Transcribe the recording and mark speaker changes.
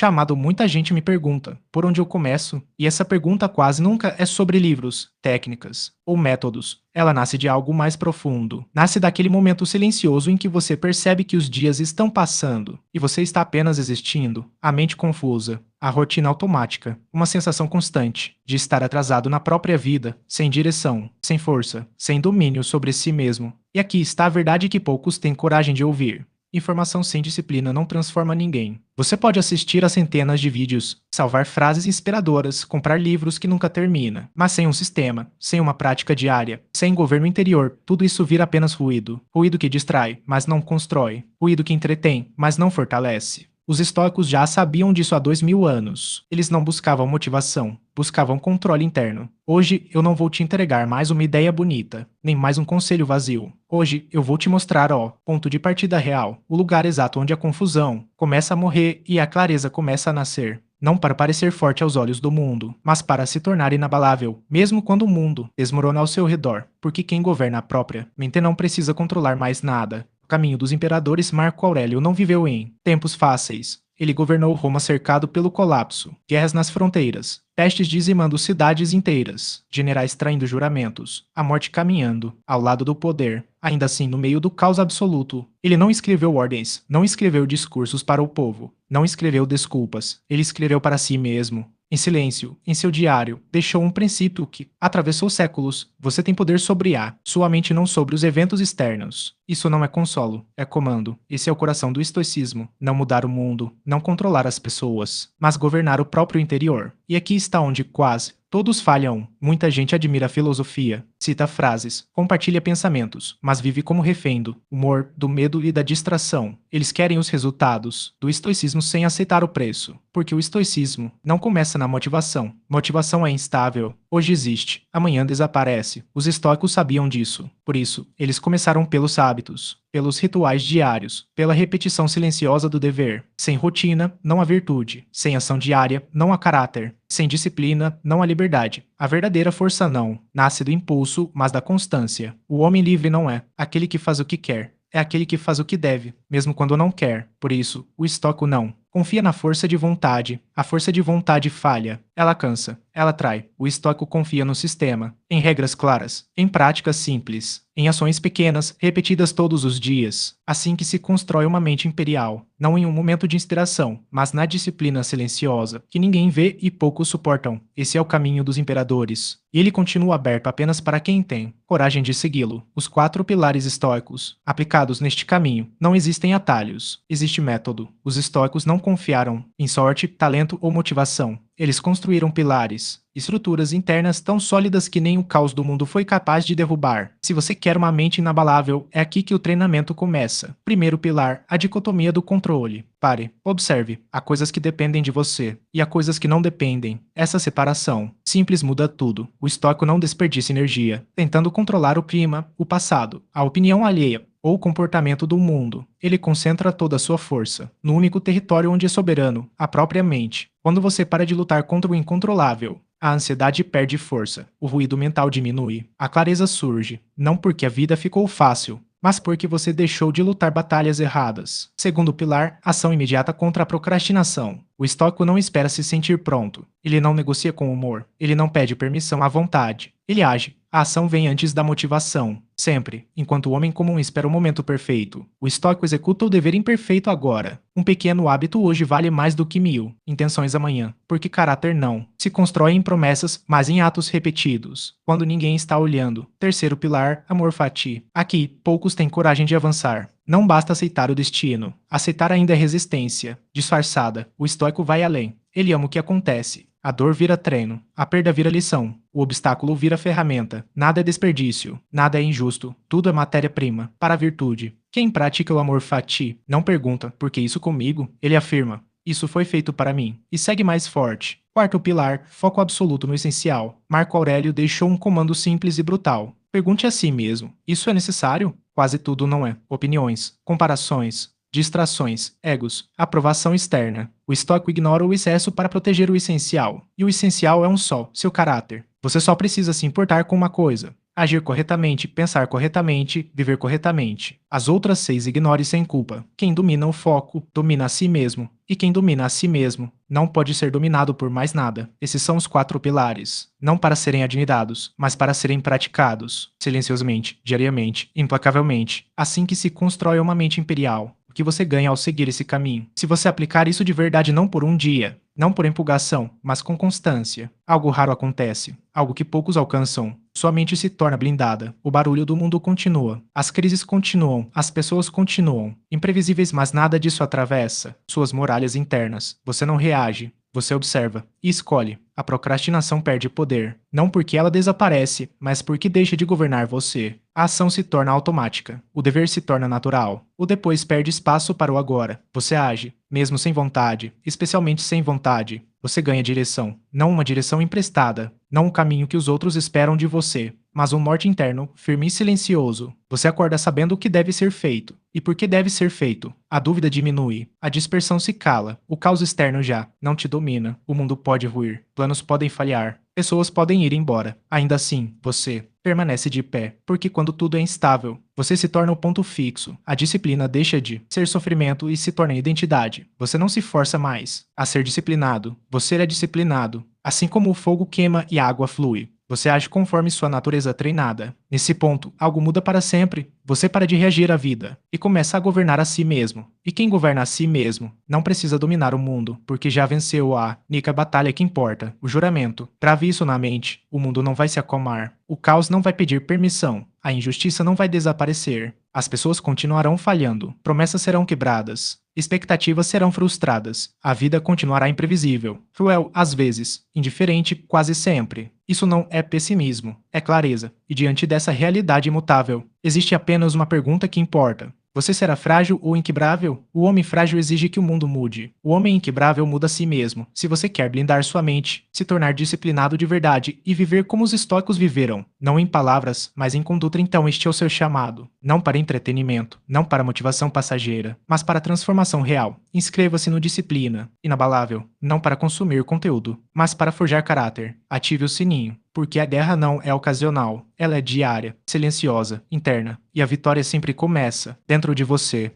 Speaker 1: chamado Muita Gente Me Pergunta, por onde eu começo, e essa pergunta quase nunca é sobre livros, técnicas ou métodos. Ela nasce de algo mais profundo. Nasce daquele momento silencioso em que você percebe que os dias estão passando e você está apenas existindo, a mente confusa, a rotina automática, uma sensação constante de estar atrasado na própria vida, sem direção, sem força, sem domínio sobre si mesmo. E aqui está a verdade que poucos têm coragem de ouvir. Informação sem disciplina não transforma ninguém. Você pode assistir a centenas de vídeos, salvar frases inspiradoras, comprar livros que nunca termina, mas sem um sistema, sem uma prática diária, sem governo interior, tudo isso vira apenas ruído. Ruído que distrai, mas não constrói. Ruído que entretém, mas não fortalece. Os estoicos já sabiam disso há 2000 anos. Eles não buscavam motivação, buscavam controle interno. Hoje eu não vou te entregar mais uma ideia bonita, nem mais um conselho vazio. Hoje eu vou te mostrar, ponto de partida real, o lugar exato onde a confusão começa a morrer e a clareza começa a nascer. Não para parecer forte aos olhos do mundo, mas para se tornar inabalável, mesmo quando o mundo desmorona ao seu redor, porque quem governa a própria mente não precisa controlar mais nada. O caminho dos imperadores Marco Aurélio não viveu em tempos fáceis. Ele governou Roma cercado pelo colapso, guerras nas fronteiras, pestes dizimando cidades inteiras, generais traindo juramentos, a morte caminhando ao lado do poder. Ainda assim, no meio do caos absoluto, ele não escreveu ordens, não escreveu discursos para o povo, não escreveu desculpas, ele escreveu para si mesmo. Em silêncio, em seu diário, deixou um princípio que atravessou séculos. Você tem poder sobre sua mente não sobre os eventos externos. Isso não é consolo, é comando. Esse é o coração do estoicismo. Não mudar o mundo, não controlar as pessoas, mas governar o próprio interior. E aqui está onde quase todos falham. Muita gente admira a filosofia, cita frases, compartilha pensamentos, mas vive como refém do humor, do medo e da distração. Eles querem os resultados do estoicismo sem aceitar o preço, porque o estoicismo não começa na motivação. Motivação é instável. Hoje existe, amanhã desaparece. Os estoicos sabiam disso. Por isso, eles começaram pelos hábitos, pelos rituais diários, pela repetição silenciosa do dever. Sem rotina, não há virtude. Sem ação diária, não há caráter. Sem disciplina, não há liberdade. A verdadeira força não nasce do impulso, mas da constância. O homem livre não é aquele que faz o que quer, é aquele que faz o que deve, mesmo quando não quer. Por isso, o estoico não confia na força de vontade. A força de vontade falha. Ela cansa. Ela trai. O estoico confia no sistema, em regras claras, em práticas simples, em ações pequenas, repetidas todos os dias. Assim que se constrói uma mente imperial, não em um momento de inspiração, mas na disciplina silenciosa, que ninguém vê e poucos suportam. Esse é o caminho dos imperadores. E ele continua aberto apenas para quem tem coragem de segui-lo. Os 4 pilares estoicos, aplicados neste caminho, não existem atalhos. Existe método. Os estoicos não confiaram em sorte, talento ou motivação. Eles construíram pilares, estruturas internas tão sólidas que nem o caos do mundo foi capaz de derrubar. Se você quer uma mente inabalável, é aqui que o treinamento começa. Primeiro pilar, a dicotomia do controle. Pare, observe. Há coisas que dependem de você e há coisas que não dependem. Essa separação simples muda tudo. O estoico não desperdiça energia, tentando controlar o clima, o passado, a opinião alheia ou o comportamento do mundo. Ele concentra toda a sua força no único território onde é soberano, a própria mente. Quando você para de lutar contra o incontrolável, a ansiedade perde força, o ruído mental diminui, a clareza surge, não porque a vida ficou fácil, mas porque você deixou de lutar batalhas erradas. Segundo pilar, ação imediata contra a procrastinação. O estoico não espera se sentir pronto. Ele não negocia com o humor. Ele não pede permissão à vontade. Ele age. A ação vem antes da motivação. Sempre, enquanto o homem comum espera o momento perfeito. O estoico executa o dever imperfeito agora. Um pequeno hábito hoje vale mais do que 1000 intenções amanhã, porque caráter não se constrói em promessas, mas em atos repetidos, quando ninguém está olhando. Terceiro pilar, amor fati. Aqui, poucos têm coragem de avançar. Não basta aceitar o destino. Aceitar ainda é resistência, disfarçada. O estoico vai além. Ele ama o que acontece. A dor vira treino, a perda vira lição, o obstáculo vira ferramenta. Nada é desperdício, nada é injusto, tudo é matéria-prima para a virtude. Quem pratica o amor fati não pergunta, por que isso comigo? Ele afirma, isso foi feito para mim, e segue mais forte. Quarto pilar, foco absoluto no essencial. Marco Aurélio deixou um comando simples e brutal. Pergunte a si mesmo, isso é necessário? Quase tudo não é. Opiniões, comparações, distrações, egos, aprovação externa. O estoico ignora o excesso para proteger o essencial. E o essencial é um só, seu caráter. Você só precisa se importar com uma coisa, agir corretamente, pensar corretamente, viver corretamente. As outras 6 ignore sem culpa. Quem domina o foco, domina a si mesmo. E quem domina a si mesmo, não pode ser dominado por mais nada. Esses são os 4 pilares. Não para serem admirados, mas para serem praticados. Silenciosamente, diariamente, implacavelmente. Assim que se constrói uma mente imperial. O que você ganha ao seguir esse caminho? Se você aplicar isso de verdade não por um dia, não por empolgação, mas com constância, algo raro acontece, algo que poucos alcançam. Sua mente se torna blindada, o barulho do mundo continua, as crises continuam, as pessoas continuam, imprevisíveis, mas nada disso atravessa suas muralhas internas. Você não reage, você observa e escolhe. A procrastinação perde poder, não porque ela desaparece, mas porque deixa de governar você. A ação se torna automática, o dever se torna natural, o depois perde espaço para o agora. Você age, mesmo sem vontade, especialmente sem vontade. Você ganha direção, não uma direção emprestada, não um caminho que os outros esperam de você, mas um norte interno, firme e silencioso. Você acorda sabendo o que deve ser feito e por que deve ser feito. A dúvida diminui, a dispersão se cala, o caos externo já não te domina, o mundo pode ruir, planos podem falhar, pessoas podem ir embora. Ainda assim, você permanece de pé, porque quando tudo é instável, você se torna o ponto fixo. A disciplina deixa de ser sofrimento e se torna identidade. Você não se força mais a ser disciplinado, você é disciplinado. Assim como o fogo queima e a água flui. Você age conforme sua natureza treinada. Nesse ponto, algo muda para sempre. Você para de reagir à vida e começa a governar a si mesmo. E quem governa a si mesmo não precisa dominar o mundo, porque já venceu a única batalha que importa, o juramento. Trave isso na mente. O mundo não vai se acalmar. O caos não vai pedir permissão. A injustiça não vai desaparecer. As pessoas continuarão falhando. Promessas serão quebradas. Expectativas serão frustradas. A vida continuará imprevisível. Cruel, às vezes. Indiferente, quase sempre. Isso não é pessimismo, é clareza. E diante dessa realidade imutável, existe apenas uma pergunta que importa. Você será frágil ou inquebrável? O homem frágil exige que o mundo mude. O homem inquebrável muda a si mesmo. Se você quer blindar sua mente, se tornar disciplinado de verdade e viver como os estoicos viveram, não em palavras, mas em conduta, então este é o seu chamado. Não para entretenimento, não para motivação passageira, mas para transformação real. Inscreva-se no Disciplina, inabalável, não para consumir conteúdo, mas para forjar caráter. Ative o sininho, porque a guerra não é ocasional, ela é diária, silenciosa, interna, e a vitória sempre começa dentro de você.